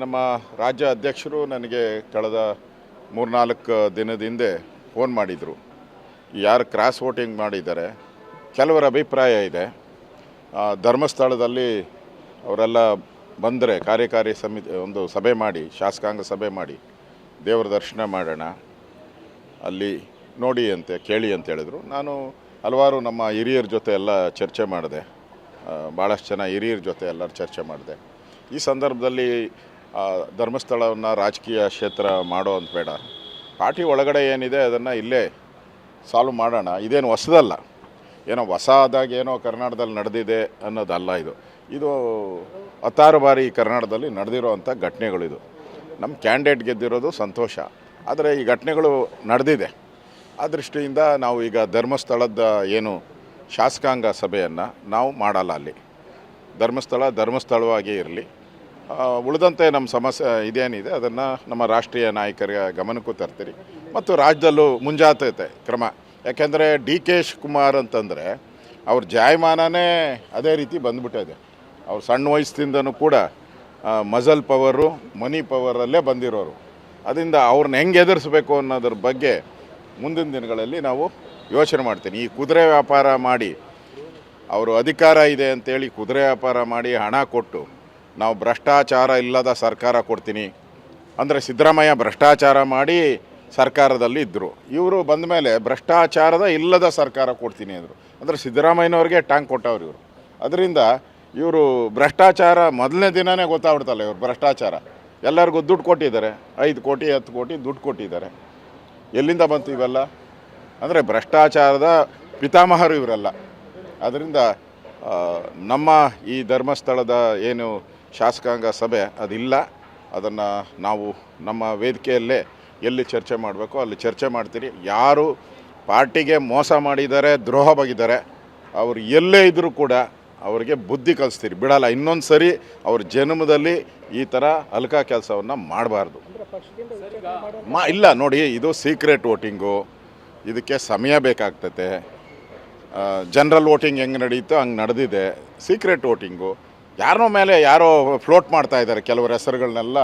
ನಮ್ಮ ರಾಜ್ಯ ಅಧ್ಯಕ್ಷರು ನನಗೆ ಕಳೆದ 3-4 ದಿನದ ಹಿಂದೆ ಫೋನ್ ಮಾಡಿದರು. ಯಾರು ಕ್ರಾಸ್ ವೋಟಿಂಗ್ ಮಾಡಿದ್ದಾರೆ, ಕೆಲವರ ಅಭಿಪ್ರಾಯ ಇದೆ ಧರ್ಮಸ್ಥಳದಲ್ಲಿ ಅವರೆಲ್ಲ ಬಂದರೆ ಕಾರ್ಯಕಾರಿ ಸಮಿತಿ ಒಂದು ಸಭೆ ಮಾಡಿ, ಶಾಸಕಾಂಗ ಸಭೆ ಮಾಡಿ ದೇವರ ದರ್ಶನ ಮಾಡೋಣ, ಅಲ್ಲಿ ನೋಡಿ ಅಂತೆ ಕೇಳಿ ಅಂತ ಹೇಳಿದ್ರು. ನಾನು ಹಲವಾರು ನಮ್ಮ ಹಿರಿಯರ ಜೊತೆ ಎಲ್ಲ ಚರ್ಚೆ ಮಾಡಿದೆ, ಭಾಳಷ್ಟು ಜನ ಹಿರಿಯರ ಜೊತೆ ಎಲ್ಲರೂ ಚರ್ಚೆ ಮಾಡಿದೆ. ಈ ಸಂದರ್ಭದಲ್ಲಿ ಧರ್ಮಸ್ಥಳವನ್ನು ರಾಜಕೀಯ ಕ್ಷೇತ್ರ ಮಾಡೋ ಅಂತ ಬೇಡ, ಪಾರ್ಟಿ ಒಳಗಡೆ ಏನಿದೆ ಅದನ್ನು ಇಲ್ಲೇ ಸಾಲ್ವ್ ಮಾಡೋಣ. ಇದೇನು ಹೊಸದಲ್ಲ, ಏನೋ ಹೊಸದಾಗಿ ಏನೋ ಕರ್ನಾಟಕದಲ್ಲಿ ನಡೆದಿದೆ ಅನ್ನೋದಲ್ಲ. ಇದು 16 ಬಾರಿ ಕರ್ನಾಟಕದಲ್ಲಿ ನಡೆದಿರೋವಂಥ ಘಟನೆಗಳಿದು. ನಮ್ಮ ಕ್ಯಾಂಡಿಡೇಟ್ ಗೆದ್ದಿರೋದು ಸಂತೋಷ, ಆದರೆ ಈ ಘಟನೆಗಳು ನಡೆದಿದೆ. ಆ ದೃಷ್ಟಿಯಿಂದ ನಾವು ಈಗ ಧರ್ಮಸ್ಥಳದ ಏನು ಶಾಸಕಾಂಗ ಸಭೆಯನ್ನು ನಾವು ಮಾಡಲ್ಲ. ಅಲ್ಲಿ ಧರ್ಮಸ್ಥಳವಾಗೇ ಇರಲಿ. ಉಳಿದಂತೆ ನಮ್ಮ ಸಮಸ್ಯೆ ಇದೇನಿದೆ ಅದನ್ನು ನಮ್ಮ ರಾಷ್ಟ್ರೀಯ ನಾಯಕರ ಗಮನಕ್ಕೂ ತರ್ತೀರಿ ಮತ್ತು ರಾಜ್ಯದಲ್ಲೂ ಮುಂಜಾಗ್ರತೆ ಕ್ರಮ. ಯಾಕೆಂದರೆ DK ಶಿವಕುಮಾರ್ ಅಂತಂದರೆ ಅವ್ರ ಜಾಯಮಾನನೇ ಅದೇ ರೀತಿ ಬಂದುಬಿಟ್ಟಿದೆ. ಅವ್ರು ಸಣ್ಣ ವಯಸ್ಸಿಂದನೂ ಕೂಡ ಮಜಲ್ ಪವರು, ಮನಿ ಪವರಲ್ಲೇ ಬಂದಿರೋರು. ಅದರಿಂದ ಅವ್ರನ್ನ ಹೆಂಗೆ ಎದುರಿಸ್ಬೇಕು ಅನ್ನೋದ್ರ ಬಗ್ಗೆ ಮುಂದಿನ ದಿನಗಳಲ್ಲಿ ನಾವು ಯೋಚನೆ ಮಾಡ್ತೀನಿ. ಈ ಕುದುರೆ ವ್ಯಾಪಾರ ಮಾಡಿ, ಅವರು ಅಧಿಕಾರ ಇದೆ ಅಂತೇಳಿ ಕುದುರೆ ವ್ಯಾಪಾರ ಮಾಡಿ ಹಣ ಕೊಟ್ಟು ನಾವು ಭ್ರಷ್ಟಾಚಾರ ಇಲ್ಲದ ಸರ್ಕಾರ ಕೊಡ್ತೀನಿ ಅಂದರೆ, ಸಿದ್ದರಾಮಯ್ಯ ಭ್ರಷ್ಟಾಚಾರ ಮಾಡಿ ಸರ್ಕಾರದಲ್ಲಿ ಇದ್ದರು. ಇವರು ಬಂದ ಮೇಲೆ ಭ್ರಷ್ಟಾಚಾರದ ಇಲ್ಲದ ಸರ್ಕಾರ ಕೊಡ್ತೀನಿ ಅಂದರು. ಅಂದರೆ ಸಿದ್ದರಾಮಯ್ಯನವ್ರಿಗೆ ಟ್ಯಾಂಕ್ ಕೊಟ್ಟವ್ರು ಇವರು. ಅದರಿಂದ ಇವರು ಭ್ರಷ್ಟಾಚಾರ ಮೊದಲನೇ ದಿನವೇ ಗೊತ್ತಾಗ್ಬಿಡ್ತಲ್ಲ, ಇವರು ಭ್ರಷ್ಟಾಚಾರ ಎಲ್ಲರಿಗೂ ದುಡ್ಡು ಕೊಟ್ಟಿದ್ದಾರೆ. 5 ಕೋಟಿ 10 ಕೋಟಿ ದುಡ್ಡು ಕೊಟ್ಟಿದ್ದಾರೆ. ಎಲ್ಲಿಂದ ಬಂತು ಇವೆಲ್ಲ? ಅಂದರೆ ಭ್ರಷ್ಟಾಚಾರದ ಪಿತಾಮಹರು ಇವರೆಲ್ಲ. ಅದರಿಂದ ನಮ್ಮ ಈ ಧರ್ಮಸ್ಥಳದ ಏನು ಶಾಸಕಾಂಗ ಸಭೆ ಅದಿಲ್ಲ. ಅದನ್ನು ನಾವು ನಮ್ಮ ವೇದಿಕೆಯಲ್ಲೇ ಎಲ್ಲಿ ಚರ್ಚೆ ಮಾಡಬೇಕು ಅಲ್ಲಿ ಚರ್ಚೆ ಮಾಡ್ತೀರಿ. ಯಾರು ಪಾರ್ಟಿಗೆ ಮೋಸ ಮಾಡಿದ್ದಾರೆ, ದ್ರೋಹ ಬಗೆದಿದ್ದಾರೆ, ಅವರು ಎಲ್ಲೇ ಇದ್ದರೂ ಕೂಡ ಅವರಿಗೆ ಬುದ್ಧಿ ಕಲಿಸ್ತೀರಿ, ಬಿಡಲ್ಲ. ಇನ್ನೊಂದು ಸರಿ ಅವ್ರ ಜನ್ಮದಲ್ಲಿ ಈ ಥರ ಹಲ್ಕ ಕೆಲಸವನ್ನು ಮಾಡಬಾರ್ದು. ಇಲ್ಲ ನೋಡಿ, ಇದು ಸೀಕ್ರೆಟ್ ವೋಟಿಂಗು, ಇದಕ್ಕೆ ಸಮಯ ಬೇಕಾಗ್ತತೆ. ಜನರಲ್ ವೋಟಿಂಗ್ ಹೆಂಗೆ ನಡೀತೋ ಹಂಗೆ ನಡೆದಿದೆ. ಸೀಕ್ರೆಟ್ ವೋಟಿಂಗು ಯಾರೋ ಮೇಲೆ ಯಾರೋ ಫ್ಲೋಟ್ ಮಾಡ್ತಾ ಇದ್ದಾರೆ. ಕೆಲವರ ಹೆಸರುಗಳನ್ನೆಲ್ಲ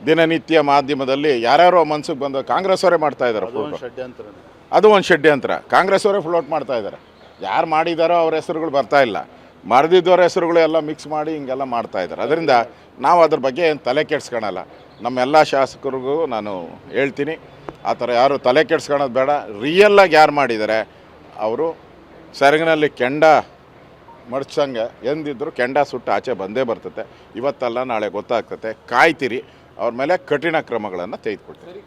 ದಿನನಿತ್ಯ ಮಾಧ್ಯಮದಲ್ಲಿ ಯಾರ್ಯಾರೋ ಮನ್ಸಿಗೆ ಬಂದು ಕಾಂಗ್ರೆಸ್ ಅವರೇ ಮಾಡ್ತಾ ಇದ್ದಾರೆ ಫ್ಲೋಟ್. ಅದು ಒಂದು ಷಡ್ಯಂತ್ರ. ಕಾಂಗ್ರೆಸ್ ಅವರೇ ಫ್ಲೋಟ್ ಮಾಡ್ತಾ ಇದ್ದಾರೆ. ಯಾರು ಮಾಡಿದಾರೋ ಅವ್ರ ಹೆಸರುಗಳು ಬರ್ತಾ ಇಲ್ಲ, ಮರೆದಿದ್ದವ್ರ ಹೆಸರುಗಳು ಎಲ್ಲ ಮಿಕ್ಸ್ ಮಾಡಿ ಹಿಂಗೆಲ್ಲ ಮಾಡ್ತಾ ಇದ್ದಾರೆ. ಅದರಿಂದ ನಾವು ಅದ್ರ ಬಗ್ಗೆ ಏನು ತಲೆ ಕೆಡ್ಸ್ಕೊಳಲ್ಲ. ನಮ್ಮೆಲ್ಲ ಶಾಸಕರಿಗೂ ನಾನು ಹೇಳ್ತೀನಿ, ಆ ಥರ ಯಾರು ತಲೆ ಕೆಡ್ಸ್ಕೊಳೋದು ಬೇಡ. ರಿಯಲ್ಲಾಗಿ ಯಾರು ಮಾಡಿದ್ದಾರೆ ಅವರು ಸೆರಗಿನಲ್ಲಿ ಕೆಂಡ ಮಡ್ಚಂಗೆ ಎಂದಿದ್ರು ಕೆಂಡ ಸುಟ್ಟು ಆಚೆ ಬಂದೇ ಬರ್ತತೆ. ಇವತ್ತಲ್ಲ ನಾಳೆ ಗೊತ್ತಾಗ್ತತೆ. ಕಾಯ್ತೀರಿ, ಅವ್ರ ಮೇಲೆ ಕಠಿಣ ಕ್ರಮಗಳನ್ನು ತೆಗೆದುಕೊಳ್ತೀರಿ.